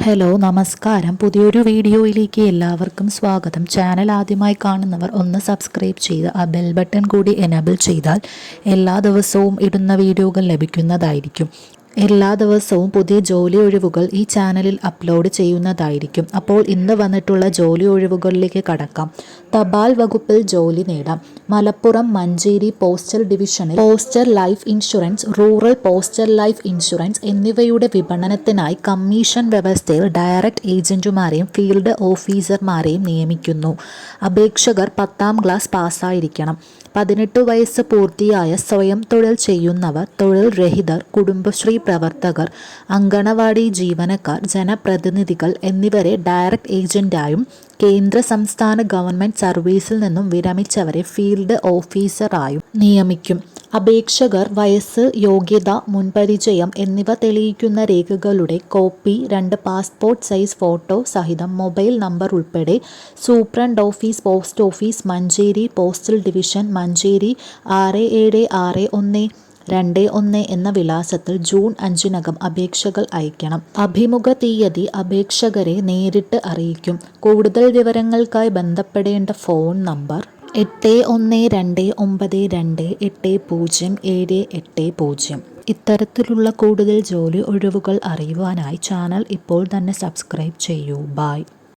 Hello നമസ്കാരം. പുതിയൊരു വീഡിയോയിലേക്ക് എല്ലാവർക്കും സ്വാഗതം. ചാനൽ ആദ്യമായി കാണുന്നവർ ഒന്ന് സബ്സ്ക്രൈബ് ചെയ്ത് ആ ബെൽ ബട്ടൺ കൂടി എനേബിൾ ചെയ്താൽ എല്ലാ ദിവസവും ഇടുന്ന വീഡിയോകൾ ലഭിക്കുന്നതായിരിക്കും. എല്ലാ ദിവസവും പുതിയ ജോലി ഒഴിവുകൾ ഈ ചാനലിൽ അപ്ലോഡ് ചെയ്യുന്നതായിരിക്കും. അപ്പോൾ ഇന്ന് വന്നിട്ടുള്ള ജോലി ഒഴിവുകളിലേക്ക് കടക്കാം. തപാൽ വകുപ്പിൽ ജോലി നേടാം. മലപ്പുറം മഞ്ചേരി പോസ്റ്റൽ ഡിവിഷനിൽ postal life insurance, rural postal life insurance എന്നിവയുടെ വിപണനത്തിനായി കമ്മീഷൻ വ്യവസ്ഥയിൽ ഡയറക്റ്റ് ഏജന്റുമാരെയും ഫീൽഡ് ഓഫീസർമാരെയും നിയമിക്കുന്നു. അപേക്ഷകർ 10ാം ക്ലാസ് പാസ്സായിരിക്കണം. 18 വയസ്സ് പൂർത്തിയായ സ്വയം തൊഴിൽ ചെയ്യുന്നവർ, തൊഴിൽ രഹിതർ, കുടുംബശ്രീ പ്രവർത്തകർ, അങ്കണവാടി ജീവനക്കാർ, ജനപ്രതിനിധികൾ എന്നിവരെ ഡയറക്റ്റ് ഏജന്റായും കേന്ദ്ര സംസ്ഥാന ഗവൺമെന്റ് സർവീസിൽ നിന്നും വിരമിച്ചവരെ ഫീൽഡ് ഓഫീസറായും നിയമിക്കും. അപേക്ഷകർ വയസ്സ്, യോഗ്യത, മുൻപരിചയം എന്നിവ തെളിയിക്കുന്ന രേഖകളുടെ കോപ്പി 2 പാസ്പോർട്ട് സൈസ് ഫോട്ടോ സഹിതം മൊബൈൽ നമ്പർ ഉൾപ്പെടെ superintendent office, post office, Manjeri postal division, Manjeri 676121 എന്ന വിലാസത്തിൽ ജൂൺ 5-നകം അപേക്ഷകൾ അയക്കണം. അഭിമുഖ തീയതി അപേക്ഷകരെ നേരിട്ട് അറിയിക്കും. കൂടുതൽ വിവരങ്ങൾക്കായി ബന്ധപ്പെടേണ്ട ഫോൺ നമ്പർ 8129280780. ഇത്തരത്തിലുള്ള കൂടുതൽ ജോലി ഒഴിവുകൾ അറിയുവാനായി ചാനൽ ഇപ്പോൾ തന്നെ സബ്സ്ക്രൈബ് ചെയ്യൂ. ബൈ.